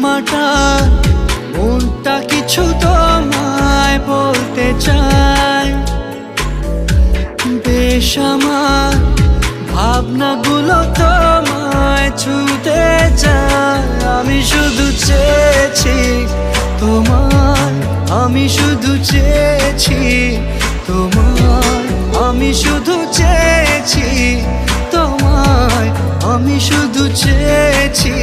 মাটা মনটা কিছু তোমায় বলতে চায়। বেশ আমার ভাবনাগুলো তোমায় ছুতে চায়। আমি শুধু চেয়েছি তোমায়, আমি শুধু চেয়েছি তোমায়, আমি শুধু চেয়েছি তোমায়, আমি শুধু চেয়েছি